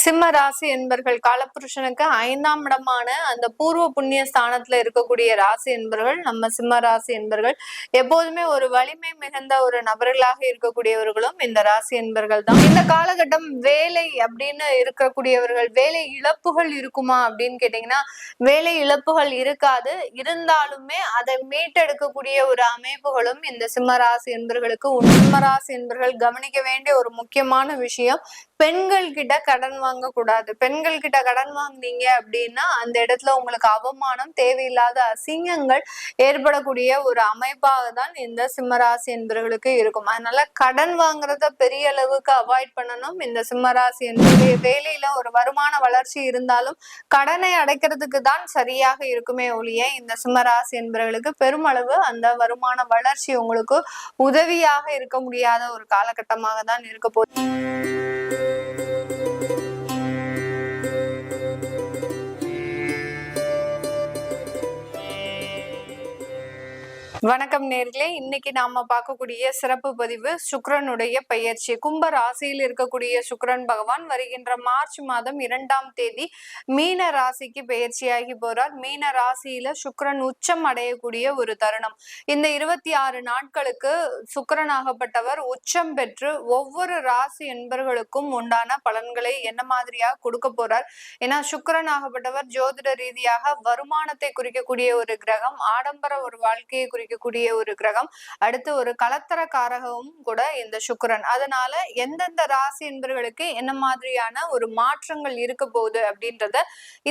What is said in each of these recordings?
சிம்ம ராசி என்பர்கள் காலபுருஷனுக்கு 5ஆம் இடமான அந்த பூர்வ புண்ணிய ஸ்தானத்துல இருக்கக்கூடிய ராசி என்பர்கள் நம்ம சிம்ம ராசி என்பர்கள் எப்போதுமே ஒரு வலிமை மிகுந்த ஒரு நபர்களாக இருக்கக்கூடியவர்களும் இந்த ராசி என்பர்கள் தான். இந்த காலகட்டம் வேலை அப்படின்னு இருக்கக்கூடியவர்கள் வேலை இழப்புகள் இருக்குமா அப்படின்னு கேட்டீங்கன்னா வேலை இழப்புகள் இருக்காது. இருந்தாலுமே அதை மீட்டெடுக்கக்கூடிய ஒரு அமைப்புகளும் இந்த சிம்ம ராசி என்பர்களுக்கு சிம்ம ராசி என்பர்கள் கவனிக்க வேண்டிய ஒரு முக்கியமான விஷயம், பெண்கள் கிட்ட கடன் வாங்க கூடாது. பெண்கள் கிட்ட கடன் வாங்கினீங்க அப்படின்னா அந்த இடத்துல உங்களுக்கு அவமானம், தேவையில்லாத அசிங்கங்கள் ஏற்படக்கூடிய ஒரு அமைப்பாக தான் இந்த சிம்மராசி என்பவர்களுக்கு இருக்கும். அதனால கடன் வாங்குறத பெரிய அளவுக்கு அவாய்ட் பண்ணணும். இந்த சிம்மராசி என்பது வேலையில ஒரு வருமான வளர்ச்சி இருந்தாலும் கடனை அடைக்கிறதுக்கு தான் சரியாக இருக்குமே ஒழிய இந்த சிம்மராசி என்பவர்களுக்கு பெருமளவு அந்த வருமான வளர்ச்சி உங்களுக்கு உதவியாக இருக்க முடியாத ஒரு காலகட்டமாக தான் இருக்க போகுது. வணக்கம் நேர்களே, இன்னைக்கு நாம பார்க்கக்கூடிய சிறப்பு பதிவு சுக்கிரனுடைய பெயர்ச்சி. கும்ப ராசியில் இருக்கக்கூடிய சுக்கிரன் பகவான் வருகின்ற மார்ச் மாதம் 2ஆம் தேதி மீன ராசிக்கு பெயர்ச்சியாகி போறார். மீன ராசியில சுக்கிரன் உச்சம் அடையக்கூடிய ஒரு தருணம். இந்த 26 நாட்களுக்கு சுக்கிரனாகப்பட்டவர் உச்சம் பெற்று ஒவ்வொரு ராசி என்பர்களுக்கும் உண்டான பலன்களை என்ன மாதிரியாக கொடுக்க போறார். ஏன்னா சுக்கிரனாகப்பட்டவர் ஜோதிட ரீதியாக வருமானத்தை குறிக்கக்கூடிய ஒரு கிரகம், ஆடம்பர ஒரு வாழ்க்கையை குறிக்கக்கூடிய ஒரு கிரகம், அடுத்து ஒரு கலத்தர காரகமும் கூட இந்த சுக்கிரன். அதனால எந்தெந்த ராசி என்பவர்களுக்கு என்ன மாதிரியான ஒரு மாற்றங்கள் இருக்க போகுது அப்படின்றத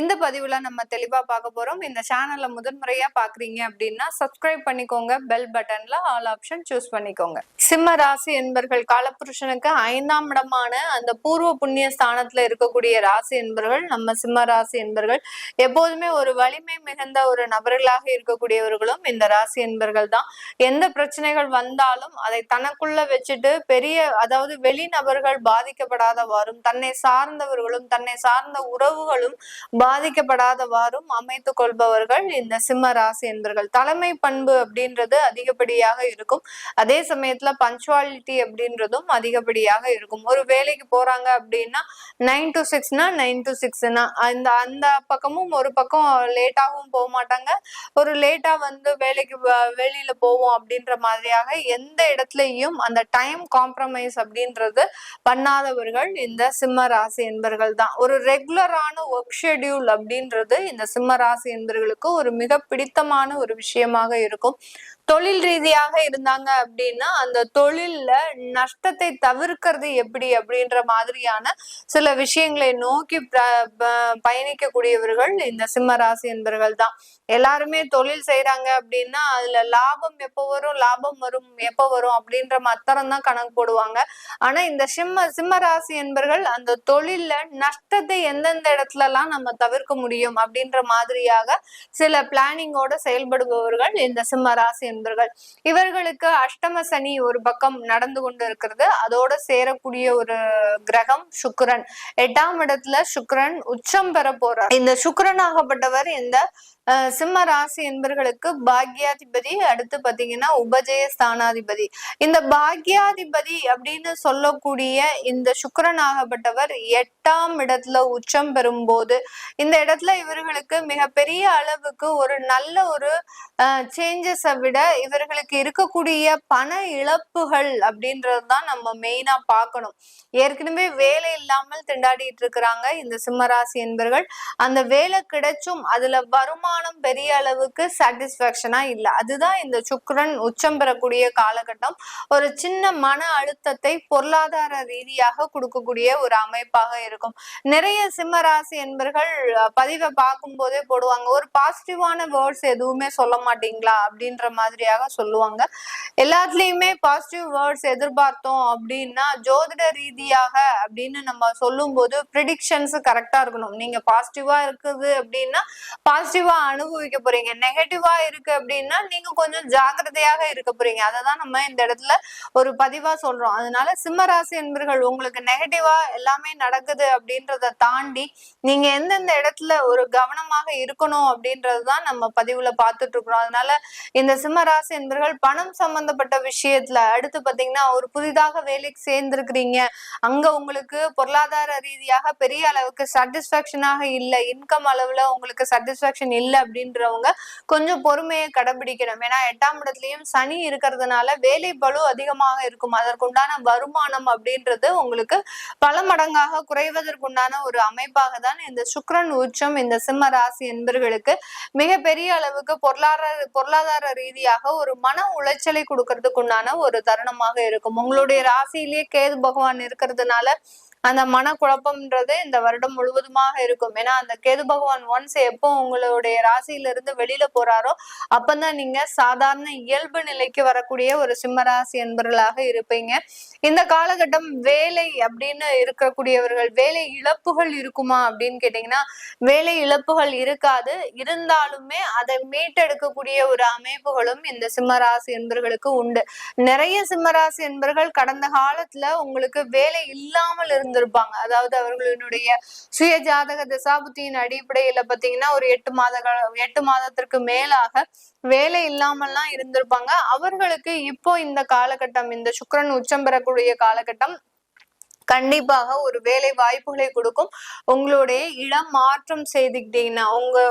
இந்த பதிவுல நம்ம தெளிவா பார்க்க போறோம். இந்த சேனல்ல முதன்முறையா பாக்குறீங்க அப்படின்னா சப்ஸ்கிரைப் பண்ணிக்கோங்க, பெல் பட்டன்ல ஆல் ஆப்ஷன் சூஸ் பண்ணிக்கோங்க. சிம்ம ராசி என்பர்கள் காலபுருஷனுக்கு 5ஆம் இடமான அந்த பூர்வ புண்ணிய ஸ்தானத்துல இருக்கக்கூடிய ராசி என்பர்கள் நம்ம சிம்ம ராசி என்பர்கள் எப்போதுமே ஒரு வலிமை மிகுந்த ஒரு நபர்களாக இருக்கக்கூடியவர்களும் இந்த ராசி என்பர்கள் தான். எந்த பிரச்சனைகள் வந்தாலும் அதை தனக்குள்ள வச்சுட்டு அதாவது வெளிநபர்கள் பாதிக்கப்படாதவாறும் தன்னை சார்ந்தவர்களும் தன்னை சார்ந்த உறவுகளும் பாதிக்கப்படாதவாறும் அமைத்துக் கொள்பவர்கள் இந்த சிம்ம ராசி என்பர்கள். தலைமை பண்பு அப்படின்றது அதிகப்படியாக இருக்கும். அதே சமயத்துல பஞ்சுவாலிட்டி அப்படின்றதும் அதிகப்படியாக இருக்கும். ஒரு வேலைக்கு போறாங்க அப்படின்னா 9 to 6னா 9 to 6னா அந்த பக்கமும் ஒரு பக்கம் லேட்டாகவும் போக மாட்டாங்க. ஒரு லேட்டா வந்து வேலைக்கு வெளியில போவோம் அப்படின்ற மாதிரியாக எந்த இடத்துலயும் அந்த டைம் காம்ப்ரமைஸ் அப்படின்றது பண்ணாதவர்கள் இந்த சிம்ம ராசி என்பர்கள் தான். ஒரு ரெகுலரான ஒர்க் ஷெட்யூல் அப்படின்றது இந்த சிம்ம ராசி என்பர்களுக்கு ஒரு மிக பிடித்தமான ஒரு விஷயமாக இருக்கும். தொழில் ரீதியாக இருந்தாங்க அப்படின்னா அந்த தொழில்ல நஷ்டத்தை தவிர்க்கிறது எப்படி அப்படின்ற மாதிரியான சில விஷயங்களை நோக்கி பயணிக்கக்கூடியவர்கள் இந்த சிம்ம ராசி என்பர்கள் தான். எல்லாருமே தொழில் செய்யறாங்க அப்படின்னா அதுல லாபம் எப்போ வரும் எப்போ வரும் அப்படின்ற மாத்திரம் தான் கணக்கு போடுவாங்க. ஆனா இந்த சிம்ம ராசி என்பர்கள் அந்த தொழில்ல நஷ்டத்தை எந்தெந்த இடத்துல எல்லாம் நம்ம தவிர்க்க முடியும் அப்படின்ற மாதிரியாக சில பிளானிங்கோட செயல்படுபவர்கள் இந்த சிம்ம ராசி என்பர்கள். இவர்களுக்கு அஷ்டம சனி ஒரு பக்கம் நடந்து கொண்டு இருக்கிறது. அதோட சேரக்கூடிய ஒரு கிரகம் சுக்கிரன். 8ஆம் இடத்துல சுக்கிரன் உச்சம் பெற போறார். இந்த சுக்கிரனாகப்பட்டவர் இந்த சிம்ம ராசி என்பர்களுக்கு பாக்யாதிபதி, அடுத்து பாத்தீங்கன்னா உபஜய ஸ்தானாதிபதி. இந்த பாக்யாதிபதி அப்படின்னு சொல்லக்கூடிய இந்த சுக்கிரனாகப்பட்டவர் 8ஆம் இடத்துல உச்சம் பெறும் போது இந்த இடத்துல இவர்களுக்கு மிகப்பெரிய அளவுக்கு ஒரு நல்ல ஒரு சேஞ்சஸை விட இவர்களுக்கு இருக்கக்கூடிய பண இழப்புகள் அப்படின்றதுதான் நம்ம மெயினா பார்க்கணும். ஏற்கனவே வேலை இல்லாமல் திண்டாடிட்டு இருக்கிறாங்க இந்த சிம்மராசி என்பர்கள். அந்த வேலை கிடைச்சும் அதுல வருமானம் பெரிய அளவுக்கு சாட்டிஸ்பாக்சனா இல்ல. அதுதான் இந்த சுக்கிரன் உச்சம் பெறக்கூடிய காலகட்டம். ஒரு சின்ன மன அழுத்தத்தை பொருளாதார ரீதியாக கொடுக்கக்கூடிய ஒரு அமைப்பாக இருக்கும். நிறைய சிம்மராசி என்பர்கள் பதிவை பார்க்கும் போதே போடுவாங்க, ஒரு பாசிட்டிவான வேர்ட்ஸ் எதுவுமே சொல்ல மாட்டீங்களா அப்படின்ற மாதிரியாக சொல்லுவாங்க. எல்லாத்துலயுமே பாசிட்டிவ் வேர்ட்ஸ் எதிர்பார்த்தோம் அப்படின்னா ஜோதிட ரீதியாக அப்படின்னு நம்ம சொல்லும் போது ப்ரிடிக்ஷன்ஸ் கரெக்டா இருக்கணும். நீங்க பாசிட்டிவா இருக்குது அப்படின்னா பாசிட்டிவா அனுபவிக்க போறீங்க. நெகட்டிவா இருக்கு அப்படின்னா நீங்க கொஞ்சம் ஜாக்கிரதையாக இருக்க போறீங்க. அததான் நம்ம இந்த இடத்துல ஒரு பதிவா சொல்றோம். அதனால சிம்ம ராசி என்பர்கள் உங்களுக்கு நெகட்டிவா எல்லாமே நடக்குது அப்படின்றத தாண்டி நீங்க எந்தெந்த இடத்துல ஒரு கவனமாக இருக்கணும் அப்படின்றதுதான் நம்ம பதிவுல பார்த்துட்டு இருக்கிறோம். அதனால இந்த சிம்ம ராசி என்பர்கள் பணம் சம்பந்தப்பட்ட விஷயத்துல அடுத்து பாத்தீங்கன்னா ஒரு புதிதாக வேலைக்கு சேர்ந்திருக்கிறீங்க. அங்க உங்களுக்கு பொருளாதார ரீதியாக பெரிய அளவுக்கு சாட்டிஸ்பாக்சனாக இல்லை, இன்கம் அளவுல உங்களுக்கு சாட்டிஸ்பாக்சன் இல்லை அப்படின்றவங்க கொஞ்சம் பொறுமையை கடைபிடிக்கணும். ஏன்னா 8ஆம் இடத்துலயும் சனி இருக்கிறதுனால வேலை பளு அதிகமாக இருக்கும். அதற்குண்டான வருமானம் அப்படின்றது உங்களுக்கு பல மடங்காக குறைவதற்குண்டான ஒரு அமைப்பாக தான் இந்த சுக்கிரன் உச்சம் இந்த சிம்ம ராசி என்பர்களுக்கு மிகப்பெரிய அளவுக்கு பொருளாதார ரீதியாக ஒரு மன உளைச்சலை கொடுக்கறதுக்குண்டான ஒரு தருணமாக இருக்கும். உங்களுடைய ராசியிலேயே கேது பகவான் இருக்கிறதுனால அந்த மனக்குழப்பம்ன்றது இந்த வருடம் முழுவதுமாக இருக்கும். ஏன்னா அந்த கேது பகவான் ஒன்ஸ் எப்போ உங்களுடைய ராசியில இருந்து வெளியில போறாரோ அப்பதான் நீங்க சாதாரண இயல்பு நிலைக்கு வரக்கூடிய ஒரு சிம்மராசி என்பவர்களாக இருப்பீங்க. இந்த காலகட்டம் வேலை அப்படின்னு இருக்கக்கூடியவர்கள் வேலை இழப்புகள் இருக்குமா அப்படின்னு கேட்டீங்கன்னா வேலை இழப்புகள் இருக்காது. இருந்தாலுமே அதை மீட்டெடுக்கக்கூடிய ஒரு அமைப்புகளும் இந்த சிம்மராசி என்பவர்களுக்கு உண்டு. நிறைய சிம்மராசி என்பவர்கள் கடந்த காலத்துல உங்களுக்கு வேலை இல்லாமல் இருந்திருப்பாங்க. அதாவது அவர்களுடைய சுய ஜாதக தசாபுத்தியின் அடிப்படையில பாத்தீங்கன்னா ஒரு 8 மாதத்திற்கு மேலாக வேலை இல்லாமல்லாம் இருந்திருப்பாங்க. அவர்களுக்கு இப்போ இந்த காலகட்டம் இந்த சுக்கிரன் உச்சம் பெறக்கூடிய காலகட்டம் கண்டிப்பாக ஒரு வேலை வாய்ப்புகளை கொடுக்கும். உங்களுடைய இடம் மாற்றம் செய்துக்கிட்டீங்கன்னா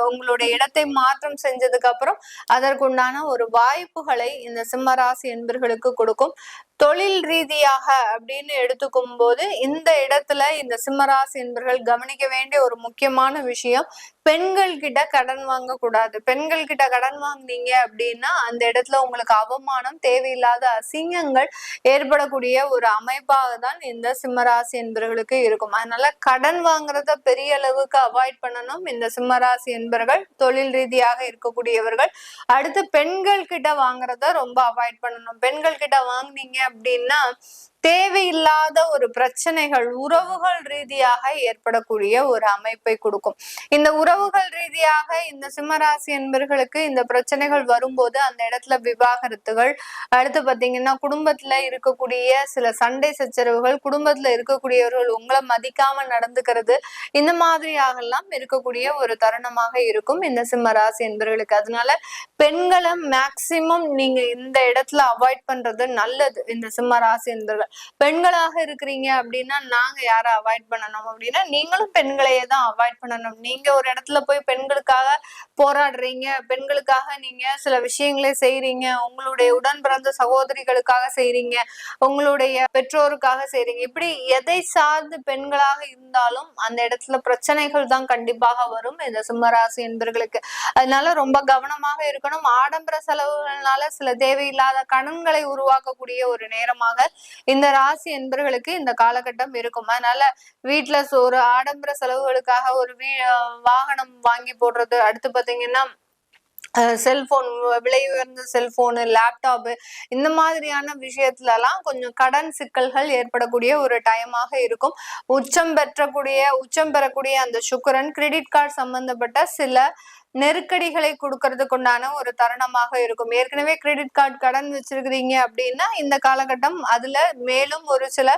உங்களுடைய இடத்தை மாற்றம் செஞ்சதுக்கு அப்புறம் அதற்குண்டான ஒரு வாய்ப்புகளை இந்த சிம்மராசி என்பர்களுக்கு கொடுக்கும். தொழில் ரீதியாக அப்படின்னு எடுத்துக்கும் போது இந்த இடத்துல இந்த சிம்மராசி என்பர்கள் கவனிக்க வேண்டிய ஒரு முக்கியமான விஷயம், பெண்கள் கிட்ட கடன் வாங்க கூடாது. பெண்கள் கிட்ட கடன் வாங்கினீங்க அப்படின்னா அந்த இடத்துல உங்களுக்கு அவமானம், தேவையில்லாத அசிங்கங்கள் ஏற்படக்கூடிய ஒரு அமைப்பாக தான் இந்த சிம்மராசி என்பர்களுக்கு இருக்கும். அதனால கடன் வாங்குறத பெரிய அளவுக்கு அவாய்ட் பண்ணணும் இந்த சிம்மராசி என்பர்கள், தொழில் ரீதியாக இருக்கக்கூடியவர்கள். அடுத்து பெண்கள் கிட்ட வாங்குறத ரொம்ப அவாய்ட் பண்ணணும். பெண்கள் கிட்ட வாங்கினீங்க அப்படின்னா தேவையில்லாத ஒரு பிரச்சனைகள் உறவுகள் ரீதியாக ஏற்படக்கூடிய ஒரு அமைப்பை கொடுக்கும். இந்த உறவுகள் ரீதியாக இந்த சிம்மராசி என்பர்களுக்கு இந்த பிரச்சனைகள் வரும்போது அந்த இடத்துல விவாகரத்துகள், அடுத்து பாத்தீங்கன்னா குடும்பத்துல இருக்கக்கூடிய சில சண்டை சச்சரவுகள், குடும்பத்துல இருக்கக்கூடியவர்கள் உங்களை மதிக்காம நடந்துக்கிறது, இந்த மாதிரியாக எல்லாம் இருக்கக்கூடிய ஒரு தருணமாக இருக்கும் இந்த சிம்மராசி என்பர்களுக்கு. அதனால பெண்களை மேக்சிமம் நீங்க இந்த இடத்துல அவாய்ட் பண்றது நல்லது. இந்த சிம்மராசி என்பர்கள் பெண்களாக இருக்கிறீங்க அப்படின்னா நாங்க யாரை அவாய்ட் பண்ணணும் அப்படின்னா நீங்களும் பெண்களையே தான் அவாய்ட் பண்ணணும். நீங்க ஒரு இடத்துல போய் பெண்களுக்காக போராடுறீங்க, பெண்களுக்காக நீங்க சில விஷயங்களை செய்யறீங்க, உங்களுடைய உடன் பிறந்த சகோதரிகளுக்காக செய்யறீங்க, உங்களுடைய பெற்றோருக்காக செய்யறீங்க, இப்படி எதை சார்ந்து பெண்களாக இருந்தாலும் அந்த இடத்துல பிரச்சனைகள் தான் கண்டிப்பாக வரும் இந்த சிம்மராசி என்பர்களுக்கு. அதனால ரொம்ப கவனமாக இருக்கணும். ஆடம்பர செலவுகள்னால சில தேவையில்லாத கடன்களை உருவாக்கக்கூடிய ஒரு நேரமாக இந்த ராசி என்பர்களுக்கு இந்த காலகட்டம் இருக்கும். அதனால வீட்டுல ஒரு ஆடம்பர செலவுகளுக்காக ஒரு வாகனம் வாங்கி போடுறது, அடுத்து பாத்தீங்கன்னா செல்போன், விலை உயர்ந்த செல்போனு, லேப்டாப்பு, இந்த மாதிரியான விஷயத்துல எல்லாம் கொஞ்சம் கடன் சிக்கல்கள் ஏற்படக்கூடிய ஒரு டைமாக இருக்கும். உச்சம் பெறக்கூடிய அந்த சுக்கிரன் கிரெடிட் கார்டு சம்பந்தப்பட்ட சில நெருக்கடிகளை கொடுக்கறதுக்கு உண்டான ஒரு தருணமாக இருக்கும். ஏற்கனவே கிரெடிட் கார்டு கடன் வச்சிருக்கிறீங்க அப்படின்னா இந்த காலகட்டம் அதுல மேலும் ஒரு சில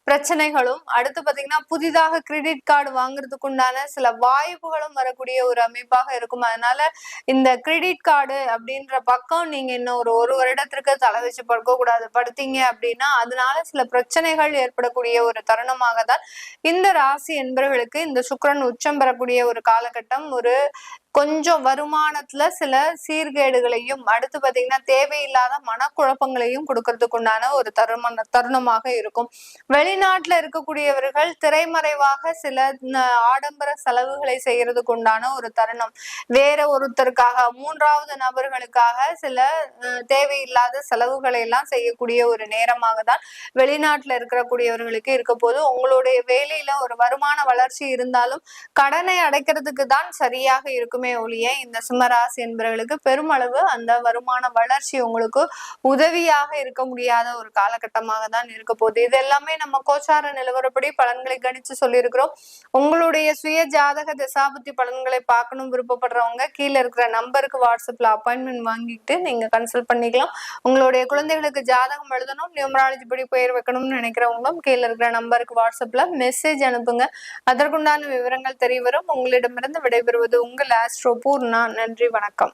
பிரச்சனைகளும், அடுத்து பாத்தீங்கன்னா புதிதாக கிரெடிட் கார்டு வாங்குறதுக்கு உண்டான சில வாய்ப்புகளும் வரக்கூடிய ஒரு அமைப்பாக இருக்கும். அதனால இந்த கிரெடிட் கார்டு அப்படின்ற பக்கம் நீங்க இன்னும் ஒரு வருடத்திற்கு தலை வச்சு படுக்க கூடாது. படுத்தீங்க அப்படின்னா அதனால சில பிரச்சனைகள் ஏற்படக்கூடிய ஒரு தருணமாக தான் இந்த ராசி என்பவர்களுக்கு இந்த சுக்கிரன் உச்சம் பெறக்கூடிய ஒரு காலகட்டம் ஒரு கொஞ்சம் வருமானத்துல சில சீர்கேடுகளையும், அடுத்து பாத்தீங்கன்னா தேவையில்லாத மனக்குழப்பங்களையும் கொடுக்கறதுக்கு உண்டான ஒரு தருணமாக இருக்கும். வெளிநாட்டுல இருக்கக்கூடியவர்கள் திரைமறைவாக சில ஆடம்பர செலவுகளை செய்யறதுக்கு உண்டான ஒரு தருணம், வேற ஒருத்தருக்காக மூன்றாவது நபர்களுக்காக சில தேவையில்லாத செலவுகளை எல்லாம் செய்யக்கூடிய ஒரு நேரமாக தான் வெளிநாட்டுல இருக்கக்கூடியவர்களுக்கு இருக்க போது. உங்களுடைய வேலையில ஒரு வருமான வளர்ச்சி இருந்தாலும் கடனை அடைக்கிறதுக்கு தான் சரியாக இருக்கும். இருக்குமே ஒழிய இந்த சிம்மராசி என்பவர்களுக்கு பெருமளவு அந்த வருமான வளர்ச்சி உங்களுக்கு உதவியாக இருக்க முடியாத ஒரு காலகட்டமாக தான் இருக்க போகுது. இது எல்லாமே நம்ம கோச்சார நிலவரப்படி பலன்களை கணிச்சு சொல்லியிருக்கிறோம். உங்களுடைய சுய ஜாதக தசாபுத்தி பலன்களை பார்க்கணும் விருப்பப்படுறவங்க கீழே இருக்கிற நம்பருக்கு வாட்ஸ்அப்ல அப்பாயின்மெண்ட் வாங்கிட்டு நீங்க கன்சல்ட் பண்ணிக்கலாம். உங்களுடைய குழந்தைகளுக்கு ஜாதகம் எழுதணும், நியூமராலஜி படி பெயர் வைக்கணும்னு நினைக்கிறவங்களும் கீழே இருக்கிற நம்பருக்கு வாட்ஸ்அப்ல மெசேஜ் அனுப்புங்க. அதற்குண்டான விவரங்கள் தெரியவரும். உங்களிடமிருந்து விடைபெறுவது உங்கள் ஆஸ்ட்ரோ பூர்ணா. நன்றி, வணக்கம்.